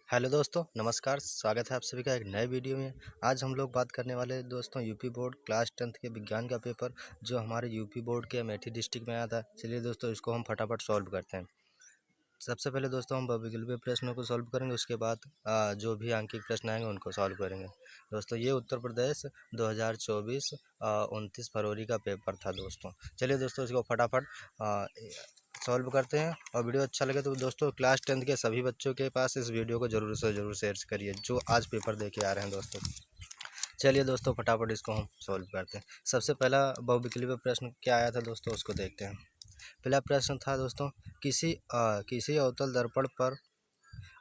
Hello दोस्तों, नमस्कार। स्वागत है आप सभी का एक नए वीडियो में। आज हम लोग बात करने वाले हैं दोस्तों यूपी बोर्ड क्लास 10th के विज्ञान का पेपर जो हमारे यूपी बोर्ड के अमेठी डिस्ट्रिक्ट में आया था। चलिए दोस्तों, इसको हम फटाफट सॉल्व करते हैं। सबसे पहले दोस्तों हम बहुविकल्पीय प्रश्नों को सॉल्व करेंगे, उसके बाद जो भी अंकित प्रश्न आएंगे उनको सॉल्व करेंगे। दोस्तों ये उत्तर प्रदेश 2024 29 फरवरी का पेपर था दोस्तों। चलिए दोस्तों, इसको फटाफट सॉल्व करते हैं। और वीडियो अच्छा लगे तो दोस्तों क्लास 10th के सभी बच्चों के पास इस वीडियो को ज़रूर से ज़रूर शेयर करिए जो आज पेपर दे के आ रहे हैं दोस्तों। चलिए दोस्तों, फटाफट इसको हम सॉल्व करते हैं। सबसे पहला बहुविकल्पीय प्रश्न क्या आया था दोस्तों, उसको देखते हैं। पहला प्रश्न था दोस्तों, किसी अवतल दर्पण पर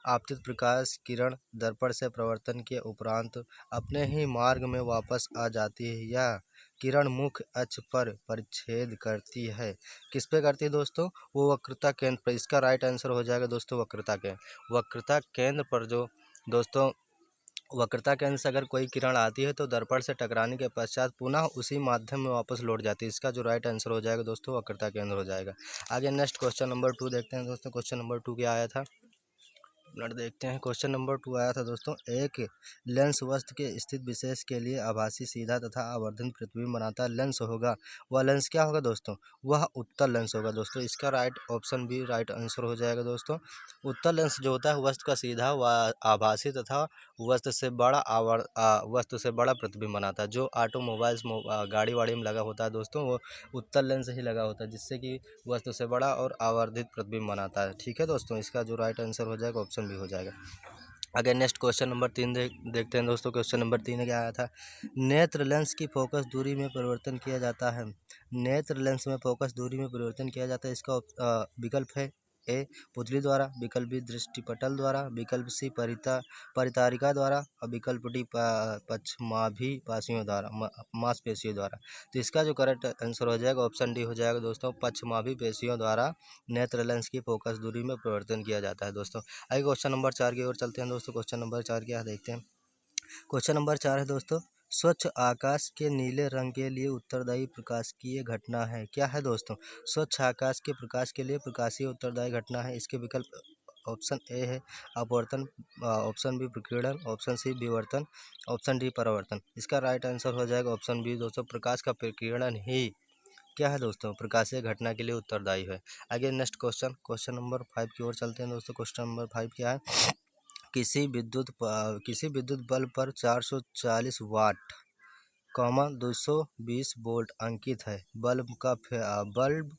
आपतित प्रकाश किरण दर्पण से परावर्तन के उपरांत अपने ही मार्ग में वापस आ जाती है। यह किरण मुख्य अक्ष पर परिच्छेद करती है। किस पे करती है दोस्तों? वो वक्रता केंद्र पर। इसका राइट आंसर हो जाएगा दोस्तों वक्रता केंद्र पर। जो दोस्तों वक्रता केंद्र से अगर कोई किरण आती है तो दर्पण से टकराने के पश्चात पुनः उसी माध्यम में वापस लौट जाती है। इसका जो राइट आंसर हो जाएगा दोस्तों वक्रता केंद्र हो जाएगा। आगे नेक्स्ट क्वेश्चन नंबर 2 देखते हैं दोस्तों। क्वेश्चन नंबर 2 क्या आया था, देखते हैं। क्वेश्चन नंबर 2 आया था दोस्तों, एक लेंस वस्तु के स्थित विशेष के लिए आभासी सीधा तथा आवर्धित प्रतिबिंब बनाता लेंस होगा। वह लेंस क्या होगा दोस्तों? वह उत्तल लेंस होगा दोस्तों। इसका right option b right answer हो जाएगा दोस्तों। उत्तल लेंस जो होता है वस्तु का सीधा व आभासी तथा वस्तु से बड़ा प्रतिबिंब बनाता है। जो ऑटोमोबाइल्स गाड़ी वाड़ी में लगा होता है दोस्तों, वो उत्तल लेंस ही लगा होता है, जिससे कि वस्तु से बड़ा और आवर्धित प्रतिबिंब बनाता है। ठीक है दोस्तों, इसका जो राइट आंसर हो जाएगा ऑप्शन भी हो जाएगा। अगर नेक्स्ट क्वेश्चन नंबर 3 देखते हैं दोस्तों। क्वेश्चन नंबर 3 क्या आया था, नेत्र लेंस की फोकस दूरी में परिवर्तन किया जाता है। नेत्र लेंस में फोकस दूरी में परिवर्तन किया जाता है। इसका विकल्प है ए पुतली द्वारा, विकल्प बी दृष्टिपटल द्वारा, विकल्प सी परितारिका द्वारा और विकल्प डी पक्षमाभिपाशियों द्वारा, मांसपेशियों द्वारा। तो इसका जो करेक्ट आंसर हो जाएगा ऑप्शन डी हो जाएगा दोस्तों, पक्षमाभिपेशियों द्वारा नेत्र लेंस की फोकस दूरी में परिवर्तन किया जाता है दोस्तों। आगे क्वेश्चन नंबर 4 की ओर चलते हैं दोस्तों। क्वेश्चन नंबर 4 क्या है देखते हैं। क्वेश्चन नंबर 4 है दोस्तों, स्वच्छ आकाश के नीले रंग के लिए उत्तरदायी प्रकाशिकीय घटना है। क्या है दोस्तों? स्वच्छ आकाश के प्रकाश के लिए प्रकाशीय उत्तरदायी घटना है। इसके विकल्प ऑप्शन ए है अपवर्तन, ऑप्शन बी विकिरण, ऑप्शन सी विवर्तन, ऑप्शन डी परावर्तन। इसका राइट आंसर हो जाएगा ऑप्शन बी दोस्तों, प्रकाश का विकिरण ही क्या है दोस्तों प्रकाशीय घटना के लिए उत्तरदायी है। आगे नेक्स्ट क्वेश्चन नंबर 5 की ओर चलते हैं दोस्तों। क्वेश्चन नंबर 5 क्या है, किसी विद्युत बल्ब पर 440 वाट 220 वोल्ट अंकित है। बल्ब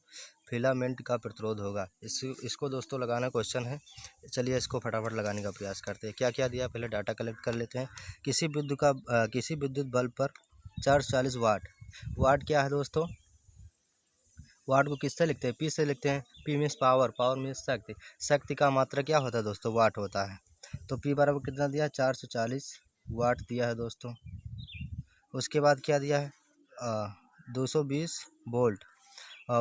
फिलामेंट का प्रतिरोध होगा। इसको दोस्तों लगाना क्वेश्चन है। चलिए इसको फटाफट लगाने का प्रयास करते हैं। क्या क्या दिया पहले डाटा कलेक्ट कर लेते हैं। किसी विद्युत बल्ब पर 440 वाट क्या है दोस्तों? वाट को किससे लिखते हैं? पी से लिखते हैं। पी मीन्स पावर मीन्स शक्ति का मात्रा क्या होता है दोस्तों? वाट होता है। तो पी बराबर कितना दिया? 440 वाट दिया है दोस्तों। उसके बाद क्या दिया है? 220 वोल्ट।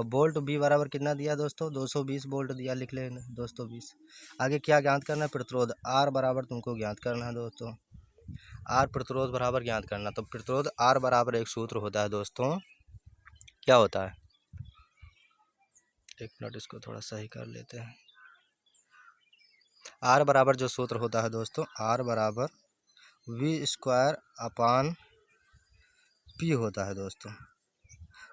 वोल्ट बी बराबर कितना दिया दोस्तों? 220 वोल्ट दिया, लिख लेना 220। आगे क्या ज्ञात करना है? प्रतिरोध आर बराबर तुमको ज्ञात करना है दोस्तों। आर प्रतिरोध बराबर ज्ञात करना। तो प्रतिरोध आर बराबर एक सूत्र होता है दोस्तों, क्या होता है? एक मिनट, इसको थोड़ा सही कर लेते हैं। आर बराबर जो सूत्र होता है दोस्तों, आर बराबर V² अपान पी होता है दोस्तों।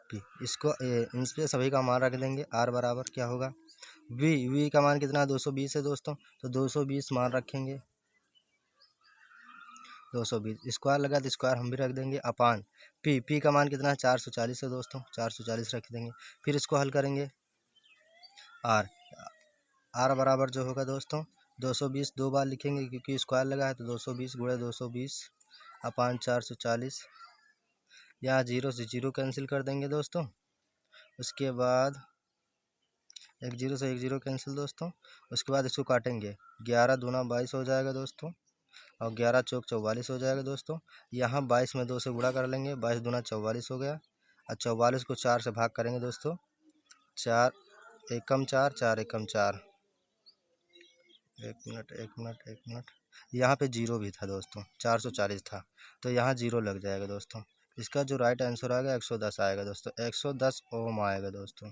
पी इसको इन पे सभी का मान रख देंगे। आर बराबर क्या होगा? वी का मान कितना है? 220 है दोस्तों। तो 220 मान रखेंगे। 220 स्क्वायर लगा तो स्क्वायर हम भी रख देंगे अपान पी का मान कितना है? 440 है दोस्तों। 440 रख देंगे। फिर इसको हल करेंगे। आर बराबर जो होगा दोस्तों 220 दो बार लिखेंगे क्योंकि स्क्वायर लगा है, तो 220 गुणे 220 अपान 440। यहाँ जीरो से जीरो कैंसिल कर देंगे दोस्तों। उसके बाद एक जीरो से एक जीरो कैंसिल दोस्तों। उसके बाद इसको काटेंगे। 11 दूना 22 हो जाएगा दोस्तों, और 11 चौक 44 हो जाएगा दोस्तों। यहाँ 22 में 2 से गुणा कर लेंगे। 22 दूना 44 हो गया, और 44 को 4 से भाग करेंगे दोस्तों। 4 एकम 4, 4 एकम 4। एक मिनट, यहाँ पे जीरो भी था दोस्तों, 440 था, तो यहाँ जीरो लग जाएगा दोस्तों। इसका जो राइट आंसर आएगा 110 आएगा दोस्तों। 110 ओम आएगा दोस्तों।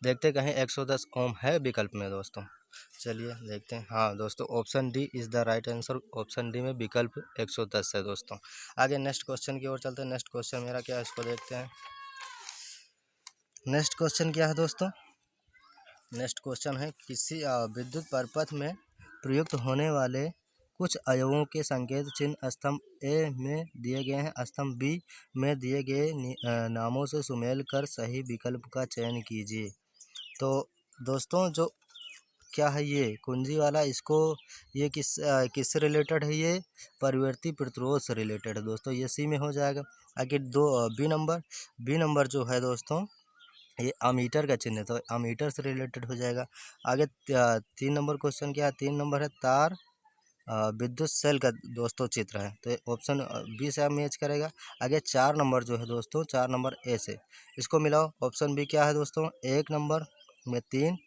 देखते कहीं 110 ओम है विकल्प में दोस्तों। चलिए देखते हैं। हाँ दोस्तों, option D is the right answer. Option D में विकल्प 110 है दोस्तों। आगे नेक्स्ट क्वेश्चन की ओर चलते हैं। नेक्स्ट क्वेश्चन मेरा क्या है, इसको देखते हैं। नेक्स्ट क्वेश्चन क्या है दोस्तों? नेक्स्ट क्वेश्चन है, किसी विद्युत परिपथ में प्रयुक्त होने वाले कुछ अवयवों के संकेत चिन्ह स्तंभ ए में दिए गए हैं, स्तंभ बी में दिए गए नामों से सुमेल कर सही विकल्प का चयन कीजिए। तो दोस्तों, जो क्या है ये कुंजी वाला, इसको ये किससे रिलेटेड है? ये परिवर्ती प्रतिरोध से रिलेटेड है दोस्तों। ये सी में हो जाएगा। आगे बी नंबर जो है दोस्तों, ये अमीटर का चिन्ह है, तो अमीटर से रिलेटेड हो जाएगा। आगे 3 नंबर क्वेश्चन क्या है? 3 नंबर है तार विद्युत सेल का दोस्तों चित्र है, तो ऑप्शन बी से आप मैच करेगा। आगे 4 नंबर जो है दोस्तों, 4 नंबर ए से, इसको मिलाओ। ऑप्शन बी क्या है दोस्तों? 1 नंबर में 3,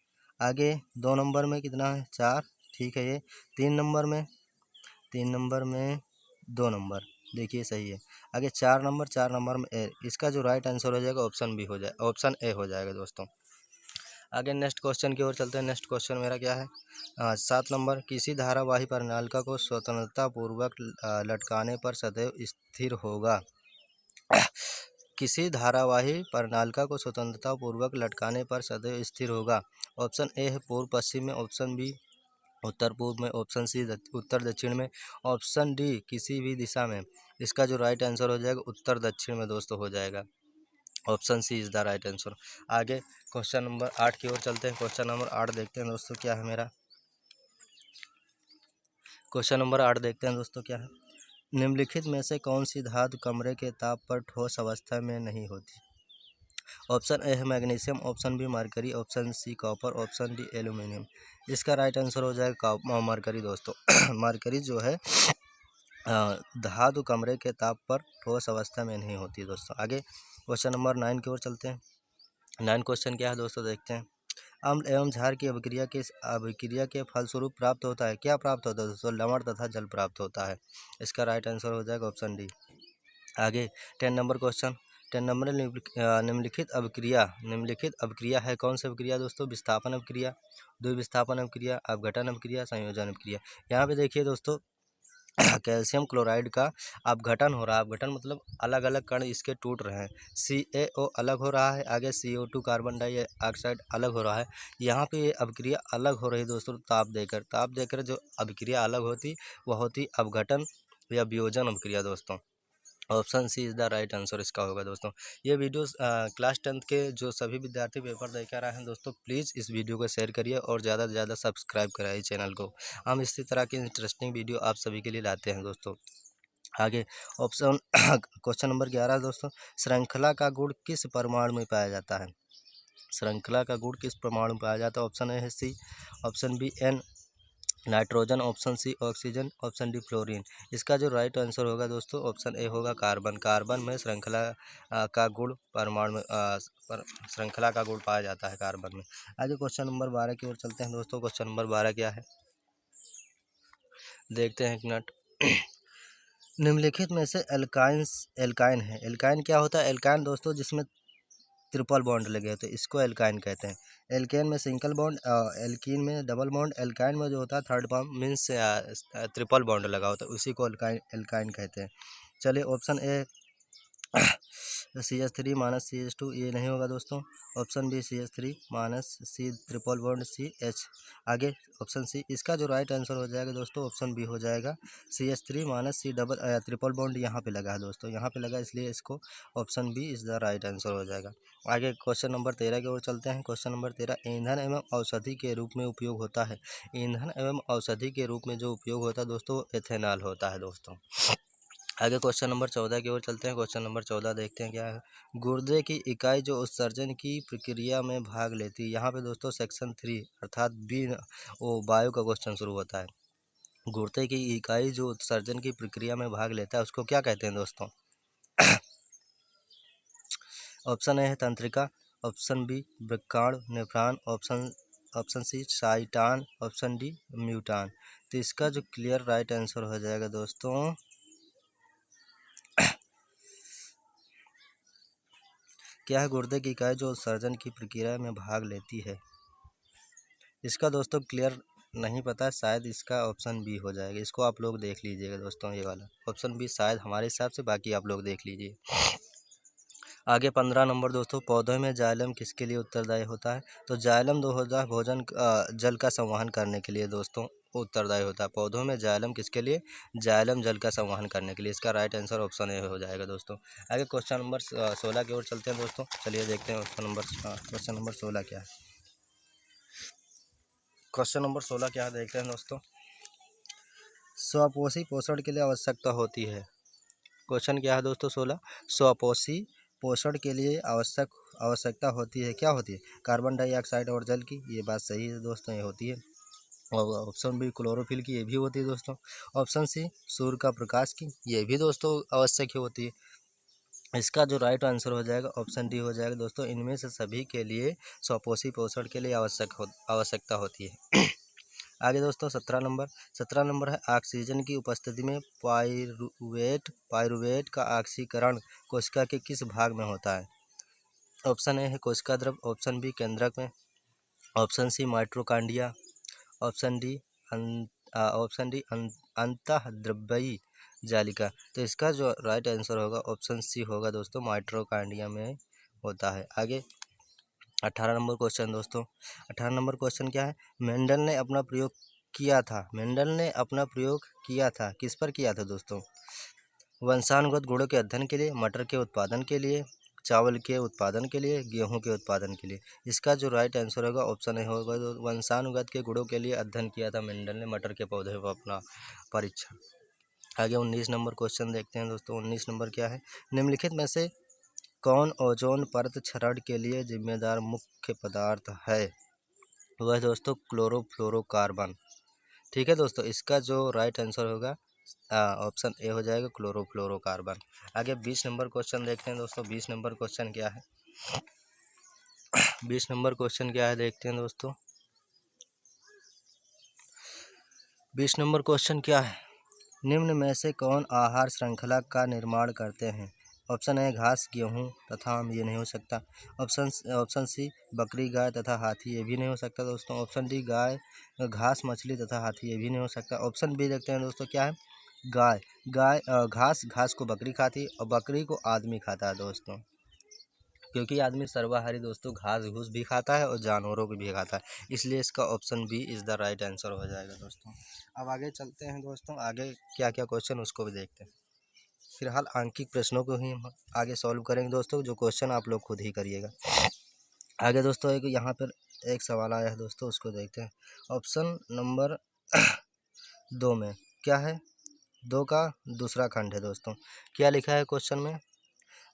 आगे 2 नंबर में कितना है? 4, ठीक है। ये 3 नंबर में 2 नंबर, देखिए सही है। आगे 4 नंबर में ए, इसका जो राइट आंसर हो जाएगा ऑप्शन बी हो जाए, ऑप्शन ए हो जाएगा दोस्तों। आगे नेक्स्ट क्वेश्चन की ओर चलते हैं। नेक्स्ट क्वेश्चन मेरा क्या है? 7 नंबर, किसी धारावाही परिनालिका को स्वतंत्रता पूर्वक लटकाने पर सदैव स्थिर होगा। किसी धारावाही परिनालिका को स्वतंत्रता पूर्वक लटकाने पर सदैव स्थिर होगा। ऑप्शन ए है पूर्व पश्चिम में, ऑप्शन बी उत्तर पूर्व में, ऑप्शन सी उत्तर दक्षिण में, ऑप्शन डी किसी भी दिशा में। इसका जो राइट आंसर हो जाएगा उत्तर दक्षिण में दोस्तों हो जाएगा। Option c is the right answer. आगे क्वेश्चन नंबर 8 की ओर चलते हैं। क्वेश्चन नंबर 8 देखते हैं दोस्तों, क्या है मेरा? क्वेश्चन नंबर 8 देखते हैं दोस्तों, क्या है? निम्नलिखित में से कौन सी धातु कमरे के ताप पर ठोस अवस्था में नहीं होती? ऑप्शन ए है magnesium, option b mercury, option c copper, option d aluminium. इसका राइट आंसर हो जाएगा मरकरी दोस्तों। मरकरी जो है धातु कमरे के ताप पर ठोस अवस्था में नहीं होती दोस्तों। आगे क्वेश्चन नंबर 9 की ओर चलते हैं। 9 क्वेश्चन क्या है दोस्तों, देखते हैं। अम्ल एवं क्षार की अभिक्रिया के फलस्वरूप प्राप्त होता है, क्या प्राप्त होता है दोस्तों? लवण तथा जल प्राप्त होता है। इसका राइट आंसर हो जाएगा ऑप्शन डी। आगे 10 नंबर क्वेश्चन। 10 नंबर, निम्नलिखित अभिक्रिया है कौन सी अभिक्रिया दोस्तों? विस्थापन अभिक्रिया, द्विविस्थापन अभिक्रिया, अपघटन अभिक्रिया, संयोजन अभिक्रिया। यहाँ पे देखिए दोस्तों, कैल्शियम क्लोराइड का अपघटन हो रहा है। अपघटन मतलब अलग अलग कण इसके टूट रहे हैं। CaO अलग हो रहा है, आगे CO2 कार्बन डाइऑक्साइड अलग हो रहा है। यहाँ पे ये अभिक्रिया अलग हो रही है दोस्तों, ताप देकर जो अभिक्रिया अलग होती वह होती अपघटन या वियोजन अभिक्रिया दोस्तों। Option c is the right answer इसका होगा दोस्तों। ये वीडियो क्लास 10th के जो सभी विद्यार्थी पेपर देकर आए हैं दोस्तों, प्लीज़ इस वीडियो को शेयर करिए और ज़्यादा से ज़्यादा सब्सक्राइब कराइए चैनल को। हम इसी तरह की इंटरेस्टिंग वीडियो आप सभी के लिए लाते हैं दोस्तों। आगे ऑप्शन क्वेश्चन नंबर 11 दोस्तों, श्रृंखला का गुण किस परमाणु में पाया जाता है? श्रृंखला का गुण किस परमाणु में पाया जाता है? ऑप्शन ए है C, option B N nitrogen, option C oxygen, option D fluorine. इसका जो राइट आंसर होगा दोस्तों ऑप्शन ए होगा कार्बन। कार्बन में श्रृंखला का गुण परमाणु में श्रृंखला का गुण पाया जाता है कार्बन में। आगे क्वेश्चन नंबर 12 की ओर चलते हैं दोस्तों। क्वेश्चन नंबर 12 क्या है, देखते हैं एक मिनट। निम्नलिखित में से एल्काइन है। एल्काइन क्या होता है? एल्काइन दोस्तों जिसमें ट्रिपल बॉन्ड लगे होते हैं, इसको एल्काइन कहते हैं। एल्केन में सिंगल बॉन्ड, एल्कीन में डबल बॉन्ड, एल्काइन में जो होता है third bond means triple bond लगा होता है, उसी को एल्काइन कहते हैं। चलिए option A CH3 minus CH2, ये नहीं होगा दोस्तों। Option b CH3 minus C triple bond CH। आगे ऑप्शन सी, इसका जो राइट आंसर हो जाएगा दोस्तों ऑप्शन बी हो जाएगा। CH3 minus C triple bond यहाँ पे लगा है दोस्तों, यहाँ पे लगा, इसलिए इसको option b is the right answer हो जाएगा। आगे क्वेश्चन नंबर 13 की ओर चलते हैं। क्वेश्चन नंबर 13, ईंधन एवं औषधि के रूप में उपयोग होता है। ईंधन एवं औषधि के रूप में जो उपयोग होता है दोस्तों, एथेनॉल होता है दोस्तों। आगे क्वेश्चन नंबर 14 की ओर चलते हैं। क्वेश्चन नंबर 14 देखते हैं क्या है। गुर्दे की इकाई जो उत्सर्जन की प्रक्रिया में भाग लेती है, यहाँ पे दोस्तों सेक्शन 3 अर्थात बी वो वायु का क्वेश्चन शुरू होता है। गुर्दे की इकाई जो उत्सर्जन की प्रक्रिया में भाग लेता है उसको क्या कहते हैं दोस्तों? ऑप्शन ए है तंत्रिका, ऑप्शन बी वृक्काणु nephron, option C cyton, option D muton. तो इसका जो क्लियर राइट आंसर हो जाएगा दोस्तों क्या है? गुर्दे की इकाई जो उत्सर्जन की प्रक्रिया में भाग लेती है, इसका दोस्तों क्लियर नहीं पता, शायद इसका ऑप्शन बी हो जाएगा। इसको आप लोग देख लीजिएगा दोस्तों, ये वाला ऑप्शन बी शायद हमारे हिसाब से, बाकी आप लोग देख लीजिए। आगे 15 नंबर दोस्तों, पौधों में जाइलम किसके लिए उत्तरदायी होता है? तो जाइलम दो होता है भोजन जल का संवहन करने के लिए दोस्तों उत्तरदायी होता है। पौधों में जाइलम किसके लिए? जाइलम जल का संवहन करने के लिए। इसका राइट आंसर ऑप्शन ए हो जाएगा दोस्तों। आगे क्वेश्चन नंबर 16 की ओर चलते हैं दोस्तों। चलिए देखते हैं क्वेश्चन नंबर 16 क्या है। क्वेश्चन नंबर 16 क्या है देखते हैं दोस्तों। स्वपोषी पोषण के लिए आवश्यकता होती है। क्वेश्चन क्या है दोस्तों 16, स्वपोषी पोषण के लिए आवश्यकता होती है। क्या होती है? कार्बन डाइऑक्साइड और जल की। ये बात सही है दोस्तों, ये होती है। और ऑप्शन बी क्लोरोफिल की, ये भी होती है दोस्तों। ऑप्शन सी सूर्य का प्रकाश की, ये भी दोस्तों आवश्यक ही होती है। इसका जो राइट आंसर हो जाएगा ऑप्शन डी हो जाएगा दोस्तों। इनमें से सभी के लिए स्वपोषी पोषण के लिए आवश्यकता होती है। आगे दोस्तों 17 नंबर है, ऑक्सीजन की उपस्थिति में पाइरूवेट का ऑक्सीकरण कोशिका के किस भाग में होता है? ऑप्शन ए है कोशिका द्रव, ऑप्शन बी केंद्रक में, option C mitochondria, option D अंतःद्रव्यी जालिका। तो इसका जो राइट आंसर होगा ऑप्शन सी होगा दोस्तों, माइटोकॉन्ड्रिया में होता है। आगे 18 नंबर क्वेश्चन दोस्तों। 18 नंबर क्वेश्चन क्या है? मेंडल ने अपना प्रयोग किया था किस पर किया था दोस्तों? वंशानुगत गुणों के अध्ययन के लिए, मटर के उत्पादन के लिए, चावल के उत्पादन के लिए, गेहूं के उत्पादन के लिए। इसका जो राइट आंसर होगा ऑप्शन ए होगा, वंशानुगत के गुणों के लिए अध्ययन किया था मेंडल ने मटर के पौधे पर अपना परीक्षण। आगे 19 नंबर क्वेश्चन देखते हैं दोस्तों। 19 नंबर क्या है? निम्नलिखित में से कौन ओजोन परत क्षरण के लिए जिम्मेदार मुख्य पदार्थ है? वह दोस्तों क्लोरोफ्लोरोकार्बन। ठीक है दोस्तों, इसका जो राइट आंसर होगा ऑप्शन ए हो जाएगा, क्लोरोफ्लोरोकार्बन। आगे 20 नंबर क्वेश्चन देखते हैं दोस्तों। 20 नंबर क्वेश्चन क्या है? 20 नंबर क्वेश्चन क्या है देखते हैं दोस्तों। 20 नंबर क्वेश्चन क्या है? निम्न में से कौन आहार श्रृंखला का निर्माण करते हैं? ऑप्शन ए घास, गेहूं तथा आम, ये नहीं हो सकता। ऑप्शन सी बकरी, गाय तथा हाथी, ये भी नहीं हो सकता दोस्तों। ऑप्शन डी गाय, घास, मछली तथा हाथी, ये भी नहीं हो सकता। ऑप्शन बी देखते हैं दोस्तों क्या है? घास को बकरी खाती है और बकरी को आदमी खाता है दोस्तों, क्योंकि आदमी सर्वाहारी दोस्तों, घास घूस भी खाता है और जानवरों को भी खाता है, इसलिए इसका option b is the right answer हो जाएगा दोस्तों। अब आगे चलते हैं दोस्तों, आगे क्या क्या क्वेश्चन उसको भी देखते हैं। फिलहाल आंकिक प्रश्नों को ही हम आगे सॉल्व करेंगे दोस्तों, जो क्वेश्चन आप लोग खुद ही करिएगा। आगे दोस्तों एक यहाँ पर एक सवाल आया है दोस्तों, उसको देखते हैं। ऑप्शन नंबर 2 में क्या है? 2 का दूसरा खंड है दोस्तों। क्या लिखा है क्वेश्चन में?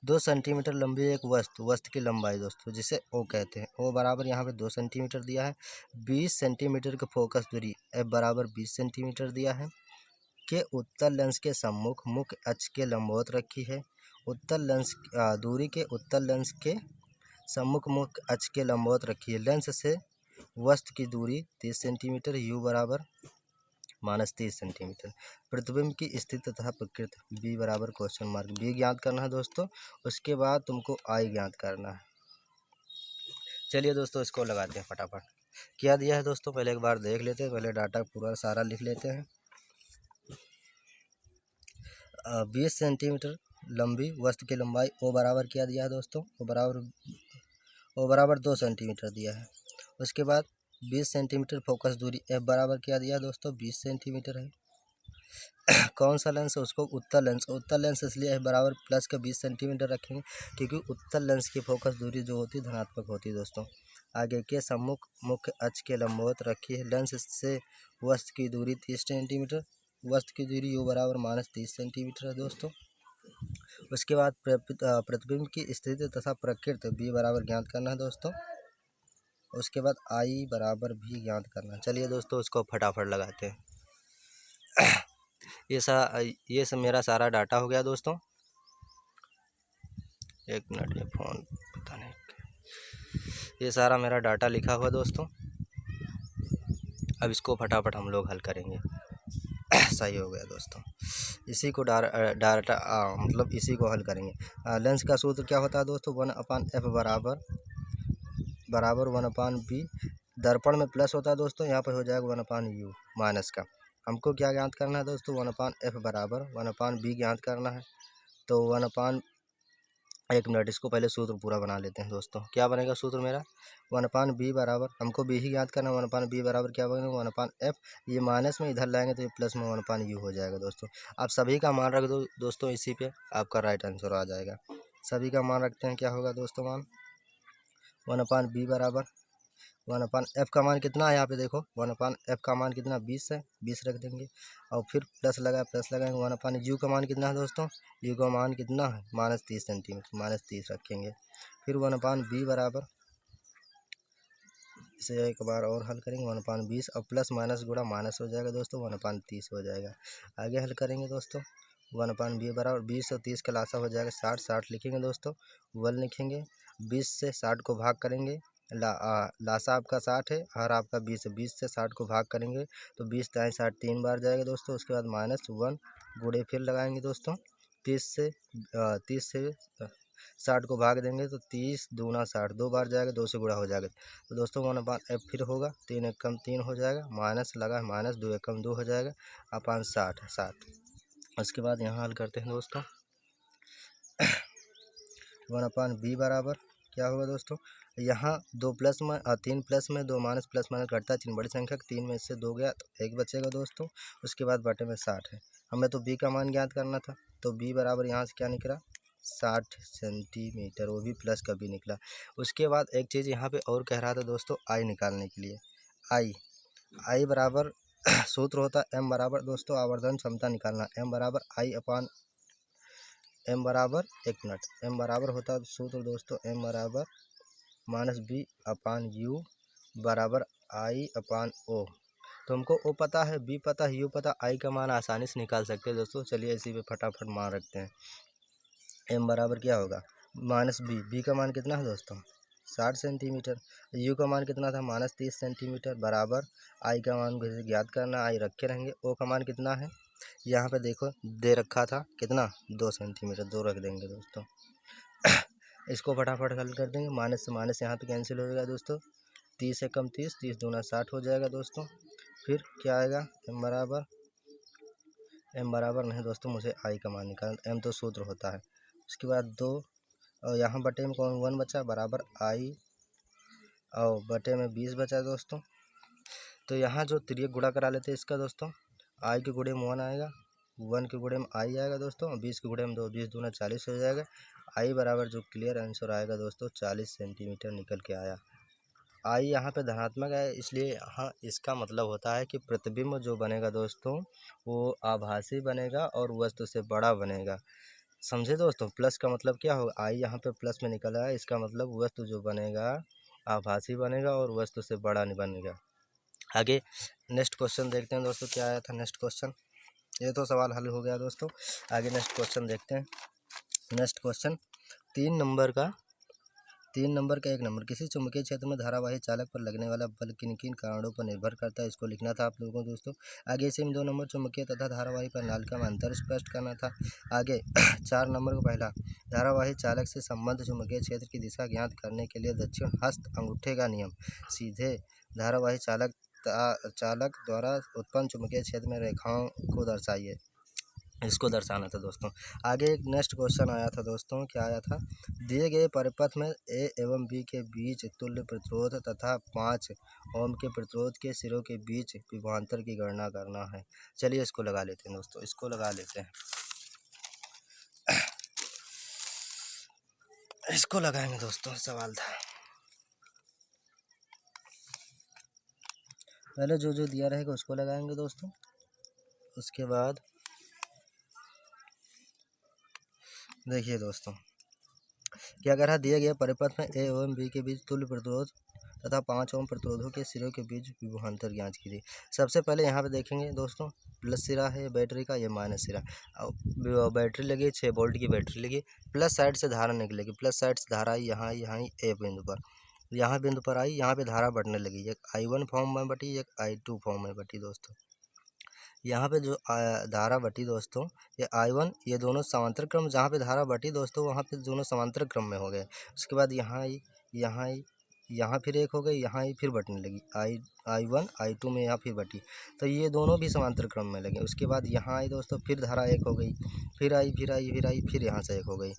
2 सेंटीमीटर लंबी एक वस्तु की लंबाई दोस्तों, जिसे ओ कहते हैं, ओ बराबर यहाँ पे 2 सेंटीमीटर दिया है। 20 सेंटीमीटर की फोकस दूरी एफ बराबर 20 सेंटीमीटर दिया है, के उत्तल लेंस के सम्मुख मुख्य अक्ष के लंबवत रखी है। दूरी के उत्तल लेंस के सम्मुख मुख्य अक्ष के लंबवत रखी है। लेंस से वस्तु की दूरी 30 सेंटीमीटर, यू बराबर -30 सेंटीमीटर। प्रतिबिंब की स्थिति तथा प्रकृति, बी बराबर क्वेश्चन मार्क। बी ज्ञात करना है दोस्तों, उसके बाद तुमको आई ज्ञात करना है। चलिए दोस्तों इसको लगाते हैं फटाफट। क्या दिया है दोस्तों पहले एक बार देख लेते हैं, पहले डाटा पूरा सारा लिख लेते हैं। 20 सेंटीमीटर लंबी वस्तु की लंबाई ओ बराबर क्या दिया है दोस्तों? ओ बराबर 2 सेंटीमीटर दिया है। उसके बाद 20 सेंटीमीटर फोकस दूरी एफ बराबर क्या दिया है दोस्तों? 20 सेंटीमीटर है। कौन सा लेंस है? उसको उत्तल लेंस इसलिए एफ बराबर प्लस का 20 सेंटीमीटर रखेंगे, क्योंकि उत्तल लेंस की फोकस दूरी जो होती है धनात्मक होती है दोस्तों। आगे के सम्मुख मुख्य अक्ष के लंबवत रखी है। लेंस से वस्तु की दूरी 30 सेंटीमीटर, वस्तु की दूरी यू बराबर -30 सेंटीमीटर है दोस्तों। उसके बाद प्रतिबिंब की स्थिति तथा प्रकृति, बी बराबर ज्ञात करना है दोस्तों। उसके बाद आई बराबर भी ज्ञात करना। चलिए दोस्तों उसको फटाफट लगाते हैं। ये सब मेरा सारा डाटा हो गया दोस्तों। एक मिनट, ये फ़ोन पता नहीं, ये सारा मेरा डाटा लिखा हुआ दोस्तों। अब इसको फटाफट हम लोग हल करेंगे। सही हो गया दोस्तों, इसी को डाटा मतलब इसी को हल करेंगे। लेंस का सूत्र क्या होता है दोस्तों? 1/f बराबर 1/b दर्पण में प्लस होता है दोस्तों, यहाँ पर हो जाएगा 1/u माइनस का। हमको क्या ज्ञात करना है दोस्तों, 1/f बराबर 1/b ज्ञात करना है। तो 1 एक मिनट, इसको पहले सूत्र पूरा बना लेते हैं दोस्तों। क्या बनेगा सूत्र मेरा, 1/b बराबर, हमको b ही याद करना है, 1/b बराबर क्या बनेगा 1/f। ये माइनस में इधर लाएंगे तो ये प्लस में 1/u हो जाएगा दोस्तों। आप सभी का मान रख दो दोस्तों, इसी पे आपका राइट आंसर आ जाएगा। सभी का मान रखते हैं, क्या होगा दोस्तों मान, 1/b बराबर 1/f का मान कितना है, यहाँ पे देखो 1/f का मान कितना 20 है, 20 रख देंगे। और फिर प्लस लगाएंगे 1/u का मान कितना है दोस्तों, u का मान कितना है -30 सेंटीमीटर, -30 रखेंगे। फिर 1/b बराबर, इसे एक बार और हल करेंगे 1/20 और प्लस माइनस गुणा माइनस हो जाएगा दोस्तों, 1/30 हो जाएगा। आगे हल करेंगे दोस्तों, 1/b बराबर 20 और 30 का लासा हो जाएगा 60, 60 लिखेंगे दोस्तों, 1 लिखेंगे। 20 से 60 को भाग करेंगे, लासा आपका 60 है, हर आपका 20 है, 20 से 60 को भाग करेंगे तो 20 दाएँ 60 3 बार जाएगा दोस्तों। उसके बाद -1 गुणे फिर लगाएंगे दोस्तों, 30 से 60 को भाग देंगे तो 30 दूना 60, 2 बार जाएगा, 2 से गुणा हो जाएगा। तो दोस्तों 1/f फिर होगा, 3 एक कम 3 हो जाएगा, माइनस लगा माइनस, 2 एक कम 2 हो जाएगा, अपान 60। उसके बाद यहाँ हल करते हैं दोस्तों, 1/b बराबर क्या होगा दोस्तों, यहाँ 2 प्लस में 3 प्लस में 2 माइनस, प्लस माइनस घटता है, 3 बड़ी संख्या, 3 में इससे 2 गया तो 1 बचेगा दोस्तों। उसके बाद बटे में 60 है, हमें तो b का मान ज्ञात करना था, तो b बराबर यहाँ से क्या निकला 60 सेंटीमीटर, वो भी प्लस का भी निकला। उसके बाद एक चीज़ यहाँ पे और कह रहा था दोस्तों, आई निकालने के लिए, आई बराबर सूत्र होता है m बराबर दोस्तों आवर्धन क्षमता निकालना, m बराबर आई अपान m बराबर, एक मिनट, m बराबर होता है सूत्र दोस्तों, m बराबर -b अपान u बराबर आई अपान ओ। तो हमको ओ पता है, b पता है, u पता, आई का मान आसानी से निकाल सकते हैं दोस्तों। चलिए इसी पे फटाफट मान रखते हैं। m बराबर क्या होगा -b का मान कितना है दोस्तों 60 सेंटीमीटर, u का मान कितना था -30 सेंटीमीटर, बराबर आई का मान ज्ञात करना, आई रखे रहेंगे। ओ का मान कितना है, यहाँ पे देखो दे रखा था कितना 2 सेंटीमीटर, 2 रख देंगे दोस्तों। इसको फटाफट हल कर देंगे, माइनस से माइनस यहाँ पे कैंसिल हो जाएगा दोस्तों, 30 से कम 30, 30 दूना 60 हो जाएगा दोस्तों। फिर क्या आएगा m बराबर नहीं दोस्तों, मुझे आई का मान निकालना, m तो सूत्र होता है। उसके बाद 2 और यहाँ बटे में कौन 1 बचा, बराबर आई और बटे में 20 बचा दोस्तों। तो यहाँ जो तिर्यक गुणा करा लेते हैं इसका दोस्तों, आई के गुणे में 1 आएगा, 1 के गुणे में आई आएगा दोस्तों, 20 के गुणे में 2, 20 दूना 40 हो जाएगा। आई बराबर जो क्लियर आंसर आएगा दोस्तों 40 सेंटीमीटर निकल के आया। आई यहाँ पे धनात्मक है, इसलिए यहाँ इसका मतलब होता है कि प्रतिबिंब जो बनेगा दोस्तों वो आभासी बनेगा और वस्तु से बड़ा बनेगा, समझे दोस्तों। प्लस का मतलब क्या होगा, आई यहाँ पे प्लस में निकल आया, इसका मतलब वस्तु जो बनेगा आभासी बनेगा और वस्तु से बड़ा नहीं बनेगा। आगे नेक्स्ट क्वेश्चन देखते हैं दोस्तों, क्या आया था नेक्स्ट क्वेश्चन। ये तो सवाल हल हो गया दोस्तों, आगे नेक्स्ट क्वेश्चन देखते हैं। नेक्स्ट क्वेश्चन 3 नंबर का 1 नंबर, किसी चुंबकीय क्षेत्र में धारावाही चालक पर लगने वाला बल किन किन कारणों पर निर्भर करता है, इसको लिखना था आप लोगों को दोस्तों। आगे इसी में 2 नंबर चुंबकीय तथा धारावाही प्रणालिका में अंतर स्पष्ट करना था। आगे 4 नंबर को पहला, धारावाही चालक से संबद्ध चुंबकीय क्षेत्र की दिशा ज्ञात करने के लिए दक्षिण हस्त अंगूठे का नियम, सीधे धारावाही चालक द्वारा उत्पन्न चुंबकीय क्षेत्र में रेखाओं को दर्शाइए, इसको दर्शाना था दोस्तों। आगे एक नेक्स्ट क्वेश्चन आया था दोस्तों, क्या आया था, दिए गए परिपथ में ए एवं बी के बीच तुल्य प्रतिरोध तथा 5 ओम के प्रतिरोध के सिरों के बीच विभवांतर की गणना करना है। चलिए इसको लगा लेते हैं दोस्तों, इसको लगा लेते हैं, इसको लगाएंगे दोस्तों। सवाल था पहले जो जो दिया रहेगा उसको लगाएंगे दोस्तों। उसके बाद देखिए दोस्तों क्या कह रहा है, दिए गए परिपथ में ए एवं बी के बीच तुल्य प्रतिरोध तथा 5 ओम प्रतिरोधों के सिरों के बीच विभवांतर ज्ञात कीजिए। सबसे पहले यहाँ पे देखेंगे दोस्तों, प्लस सिरा है बैटरी का, ये माइनस सिरा, बैटरी लगी 6 वोल्ट की बैटरी लगी, प्लस साइड से धारा निकलेगी, प्लस साइड से धारा यहाँ ए बिंदु पर, यहाँ बिंदु पर आई, यहाँ पे धारा बढ़ने लगी, एक I1 फॉर्म में बटी, एक I2 फॉर्म में बटी दोस्तों। यहाँ पे जो धारा बटी दोस्तों, ये I1, ये दोनों समांतर क्रम, जहाँ पे धारा बटी दोस्तों वहाँ पे दोनों समांतर क्रम में हो गए। उसके बाद यहाँ आई, यहाँ आई, यहाँ फिर एक हो गई, यहाँ ही फिर बटने लगी I1 I2 में यहाँ फिर बटी, तो ये दोनों भी समांतर क्रम में लगे। उसके बाद यहाँ आई दोस्तों, फिर धारा एक हो गई, फिर आई फिर आई फिर आई, फिर यहाँ से एक हो गई।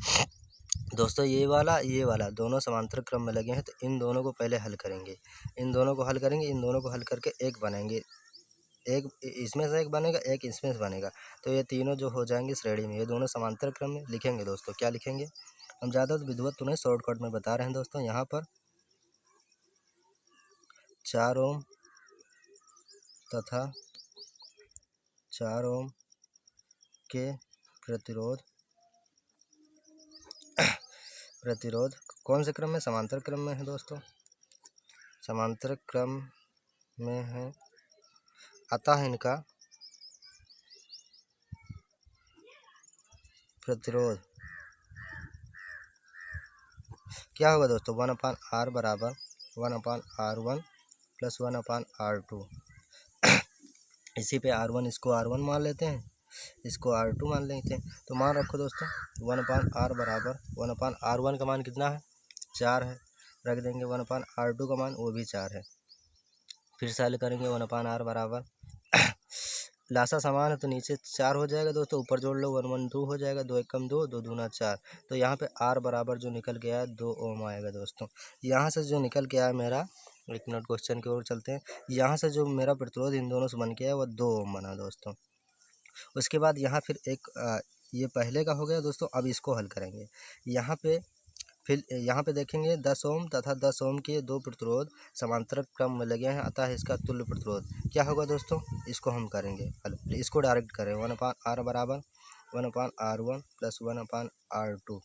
दोस्तों ये वाला दोनों समांतर क्रम में लगे हैं, तो इन दोनों को पहले हल करेंगे, इन दोनों को हल करेंगे, इन दोनों को हल करके एक बनाएंगे, एक इसमें से एक बनेगा, एक इसमें से बनेगा, तो ये तीनों जो हो जाएंगे श्रेणी में, ये दोनों समांतर क्रम में लिखेंगे। दोस्तों क्या लिखेंगे, हम ज़्यादा विधिवत तो नहीं, शॉर्टकट में बता रहे हैं दोस्तों। यहाँ पर 4 ओम तथा 4 ओम के प्रतिरोध कौन से क्रम में, समांतर क्रम में है दोस्तों, समांतर क्रम में है, अतः इनका प्रतिरोध क्या होगा दोस्तों, 1/r बराबर 1/r1 प्लस 1/r2। इसी पे R1 इसको R1 मान लेते हैं, इसको R2 मान लेते हैं, तो मान रखो दोस्तों 1/r बराबर 1/r1 का मान कितना है, 4 है, रख देंगे 1/r2 का मान वो भी 4 है। फिर से हल करेंगे 1/r बराबर लासा समान है तो नीचे 4 हो जाएगा दोस्तों, ऊपर जोड़ लो 1 1 2 हो जाएगा, 2 1 2 2 दूना 4, तो यहाँ पे R बराबर जो निकल के आया 2 ओम आएगा दोस्तों। यहाँ से जो निकल के आया मेरा, एक मिनट क्वेश्चन की ओर चलते हैं, यहाँ से जो मेरा प्रतिरोध इन दोनों से बन के आया वो 2 ओम बना दोस्तों। उसके बाद यहाँ फिर एक ये पहले का हो गया दोस्तों, अब इसको हल करेंगे। यहाँ पे फिर यहाँ पे देखेंगे 10 ओम तथा 10 ओम के दो प्रतिरोध समांतर क्रम में लगे हैं, अतः इसका तुल्य प्रतिरोध क्या होगा दोस्तों, इसको हम करेंगे हल। इसको डायरेक्ट करें, 1/r बराबर 1/r1 प्लस 1/r2,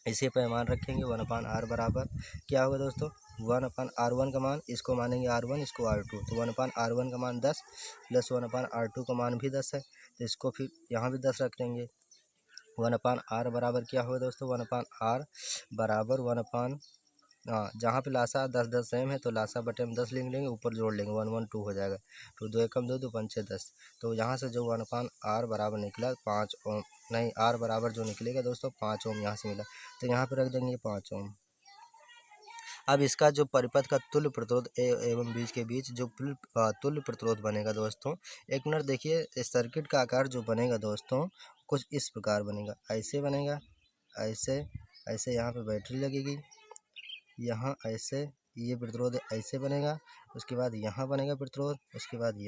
इसी पर मान रखेंगे 1/r बराबर क्या होगा दोस्तों, 1/r1 का मान, इसको मानेंगे r1 इसको r2, तो 1/r1 का मान 10 प्लस 1/r2 का मान भी 10 है, तो इसको फिर यहाँ भी 10 रख देंगे। 1/r बराबर क्या होगा दोस्तों, 1/r बराबर जहाँ पे लासा 10 10 सेम है तो लासा बटे में 10 लिख लेंगे, ऊपर जोड़ लेंगे 1 1 2 हो जाएगा, तो 2 एकम 2 2 पंचे 10, तो यहाँ से जो 1/r बराबर निकला 5 ओम, नहीं r बराबर जो निकलेगा दोस्तों 5 ओम यहाँ से मिला, तो यहाँ पे रख देंगे 5 ओम। अब इसका जो परिपथ का तुल्य प्रतिरोध ए एवं बीज के बीच जो तुल्य प्रतिरोध बनेगा दोस्तों, एक मिनट देखिए, इस सर्किट का आकार जो बनेगा दोस्तों कुछ इस प्रकार बनेगा, ऐसे बनेगा, ऐसे ऐसे यहाँ पे बैटरी लगेगी, यहाँ ऐसे ये प्रतिरोध ऐसे बनेगा, उसके बाद यहाँ बनेगा प्रतिरोध, उसके बाद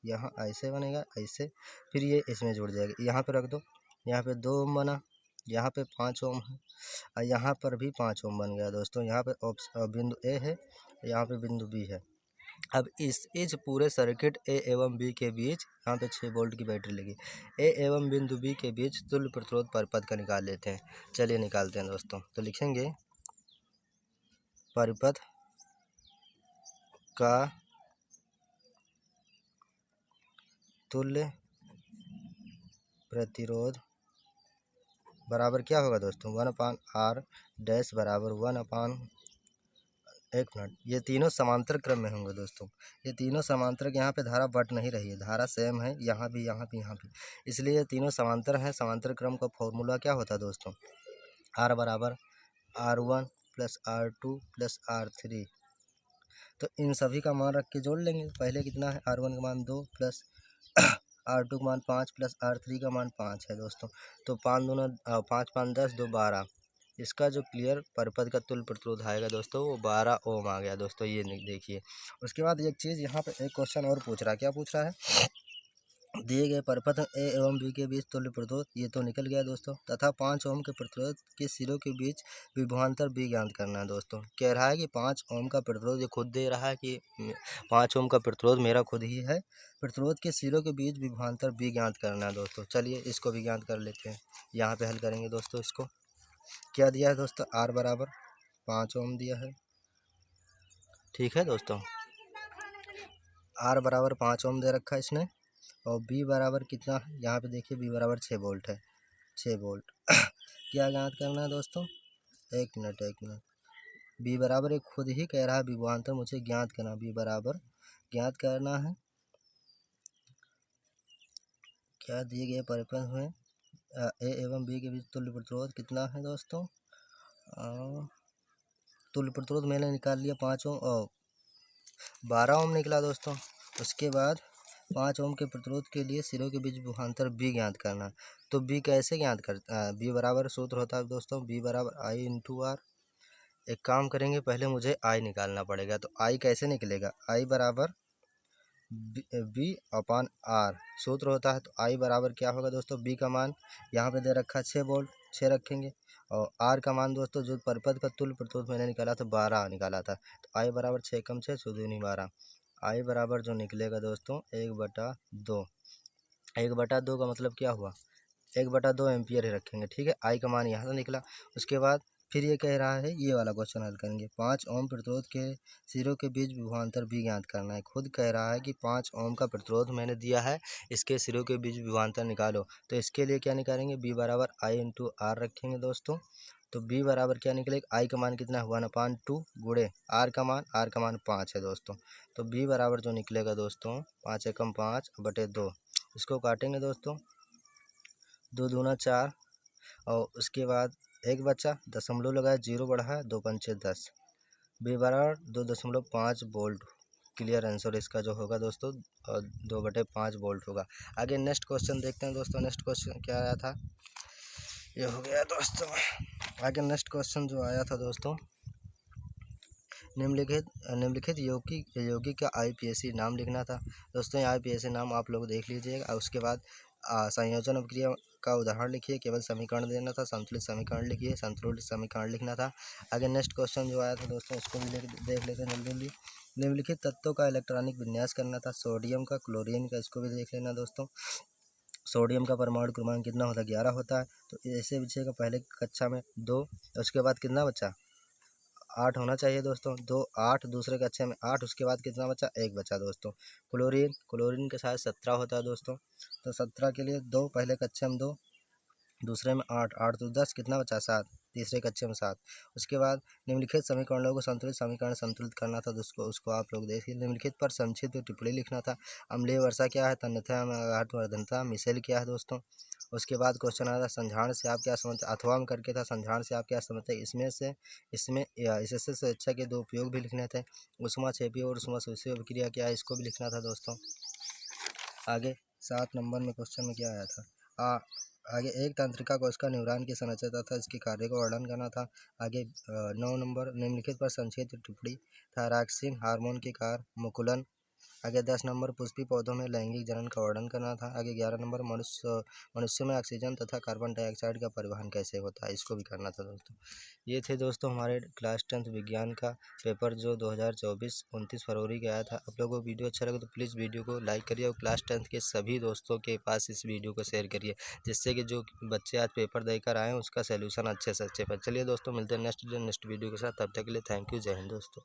यहाँ ऐसे बनेगा ऐसे, फिर ये इसमें जुड़ जाएगा, यहाँ पे रख दो, यहाँ पे 2 ओम बना, यहाँ पे 5 ओम है, और यहाँ पर भी 5 ओम बन गया दोस्तों। यहाँ पे बिंदु ए है, यहाँ पे बिंदु बी है। अब इस पूरे सर्किट ए एवं बी के बीच यहाँ पे 6 वोल्ट की बैटरी लगी, ए एवं बिंदु बी के बीच तुल्य प्रतिरोध परिपथ का निकाल लेते हैं। चलिए निकालते हैं दोस्तों, तो लिखेंगे परिपथ का तुल्य प्रतिरोध बराबर क्या होगा दोस्तों, 1/r डैश बराबर 1/, एक मिनट, ये तीनों समांतर क्रम में होंगे दोस्तों, ये तीनों समांतर, यहाँ पे धारा बट नहीं रही है, धारा सेम है, यहाँ भी यहाँ भी यहाँ भी, इसलिए ये तीनों समांतर हैं। समांतर क्रम का फॉर्मूला क्या होता है दोस्तों, R बराबर R1 plus R2 plus R3, तो इन सभी का मान रख के जोड़ लेंगे। पहले कितना है, R1 का मान 2 प्लस R2 का मान 5 प्लस R3 का मान 5 है दोस्तों, तो 5 दूना 5 5 10 2 12, इसका जो क्लियर परिपथ का तुल्य प्रतिरोध आएगा दोस्तों वो 12 ओम आ गया दोस्तों, ये देखिए। उसके बाद एक चीज़ यहाँ पे एक क्वेश्चन और पूछ रहा है, क्या पूछ रहा है, दिए गए परिपथ ए एवं बी के बीच तुल्य प्रतिरोध, ये तो निकल गया दोस्तों, तथा 5 ओम के प्रतिरोध के सिरों के बीच विभवांतर बी ज्ञात करना है दोस्तों। कह रहा है कि 5 ओम का प्रतिरोध, ये खुद दे रहा है कि 5 ओम का प्रतिरोध मेरा खुद ही है, प्रतिरोध के सिरों के बीच विभवांतर बी ज्ञात करना है दोस्तों। चलिए इसको भी ज्ञात कर लेते हैं, यहाँ पे हल करेंगे दोस्तों। इसको क्या दिया है दोस्तों, R बराबर 5 ओम दिया है, ठीक है दोस्तों, R बराबर 5 ओम दे रखा है इसने, और B बराबर कितना है, यहाँ पे देखिए B बराबर 6 वोल्ट है, 6 वोल्ट क्या ज्ञात करना है दोस्तों, एक मिनट, B बराबर एक खुद ही कह रहा है विभवांतर मुझे ज्ञात करना, B बराबर ज्ञात करना है, क्या दिए गए परिपथ में ए एवं बी के बीच तुल्य प्रतिरोध कितना है दोस्तों, तुल्य प्रतिरोध मैंने निकाल लिया 5 ओम और 12 ओम निकला दोस्तों। उसके बाद 5 ओम के प्रतिरोध के लिए सिरों के बीच विभवांतर बी ज्ञात करना। तो बी कैसे ज्ञात करता है? बी बराबर सूत्र होता है दोस्तों, बी बराबर आई इंटू आर। एक काम करेंगे, पहले मुझे आई निकालना पड़ेगा। तो आई कैसे निकलेगा? आई बराबर बी अपान आर सूत्र होता है। तो आई बराबर क्या होगा दोस्तों? बी का मान यहाँ पे दे रखा है 6 वोल्ट, 6 रखेंगे। और आर का मान दोस्तों जो परपथ का तुल्य प्रतिरोध मैंने निकाला था 12 निकाला था। तो आई बराबर 6 कम 6 चौदूनी 12। आई बराबर जो निकलेगा दोस्तों 1/2। 1/2 का मतलब क्या हुआ? 1/2 एम्पियर ही रखेंगे, ठीक है। आई का मान यहाँ से निकला। उसके बाद फिर ये कह रहा है, ये वाला क्वेश्चन हल करेंगे। 5 ओम प्रतिरोध के सिरों के बीच विभवांतर भी ज्ञात करना है। खुद कह रहा है कि 5 ओम का प्रतिरोध मैंने दिया है, इसके सिरों के बीच विभवांतर निकालो। तो इसके लिए क्या निकालेंगे? बी बराबर आई इंटू आर रखेंगे दोस्तों। तो बी बराबर क्या निकलेगा? आई का मान कितना हुआ ना 5 गुणे आर का मान 5 है दोस्तों। तो बी बराबर जो निकलेगा दोस्तों 5 एकम 5/2। इसको काटेंगे दोस्तों, 2 दूना 4 और उसके बाद एक बचा, दशमलव लगाया, 0 बढ़ा, 2 पंचे 10। बी बराबर 2.5 वोल्ट। क्लियर आंसर इसका जो होगा दोस्तों 2/5 वोल्ट होगा। आगे नेक्स्ट क्वेश्चन देखते हैं दोस्तों। नेक्स्ट क्वेश्चन क्या आया था? ये हो गया दोस्तों। आगे नेक्स्ट क्वेश्चन जो आया था दोस्तों, निम्नलिखित योगी का आईपीएसी नाम लिखना था दोस्तों। ये आईपीएसी नाम आप लोग देख लीजिएगा। और उसके बाद संयोजन अपक्रिया का उदाहरण लिखिए, केवल समीकरण देना था, संतुलित समीकरण लिखिए, संतुलित समीकरण लिखना था। आगे नेक्स्ट क्वेश्चन जो आया था दोस्तों, इसको भी देख लेते हैं जल्दी। निम्नलिखित तत्वों का इलेक्ट्रॉनिक विन्यास करना था, सोडियम का, क्लोरीन का, इसको भी देख लेना दोस्तों। सोडियम का परमाणु क्रमांक कितना होता है? 11 होता है। तो ऐसे बचेगा पहले कक्षा में 2, उसके बाद कितना बचा? 8 होना चाहिए दोस्तों। 2 8, दूसरे कक्षा में 8, उसके बाद कितना बचा? 1 बचा दोस्तों। क्लोरीन के साथ 17 होता है दोस्तों। तो 17 के लिए 2, पहले कक्षा में 2, दूसरे में 8, 8 तो 10, कितना बचा? 7, तीसरे कक्षा में 7। उसके बाद निम्नलिखित समीकरणों को संतुलित समीकरण संतुलित करना था दोस्तों। उसको आप लोग देखिए। निम्नलिखित पर संक्षिप्त टिप्पणी लिखना था। अम्लीय वर्षा क्या है? तन्यता वर्धनता। मिसेल क्या है दोस्तों? उसके बाद क्वेश्चन आया था संधारण से आप क्या समझते हैं? अथवा में करके था संधारण से आप क्या समझते हैं? इससे स्वेच्छा के 2 उपयोग भी लिखने थे। ऊष्माक्षेपीय और ऊष्माशोषी अभिक्रिया क्या है? इसको भी लिखना था दोस्तों। आगे 7 नंबर में क्वेश्चन में क्या आया था? आगे एक तंत्रिका को उसका न्यूरॉन की संरचना तथा इसके कार्य का वर्णन करना था। आगे 9 नंबर निम्नलिखित पर संक्षिप्त टिप्पणी, थायरॉक्सिन हार्मोन के कार्य, मुकुलन। आगे 10 नंबर पुष्पी पौधों में लैंगिक जनन का वर्णन करना था। आगे 11 नंबर मनुष्य में ऑक्सीजन तथा कार्बन डाइऑक्साइड का परिवहन कैसे होता है? इसको भी करना था दोस्तों। ये थे दोस्तों हमारे क्लास 10th विज्ञान का पेपर जो 2024 29 फरवरी का आया था। आप लोगों को वीडियो अच्छा लगे तो प्लीज़ वीडियो को लाइक करिए और क्लास 10th के सभी दोस्तों के पास इस वीडियो को शेयर करिए, जिससे कि जो बच्चे आज पेपर देकर आए हैं उसका सोल्यूशन अच्छे से अच्छे पर। चलिए दोस्तों, मिलते हैं नेक्स्ट वीडियो के साथ। तब तक के लिए थैंक यू। जय हिंद दोस्तों।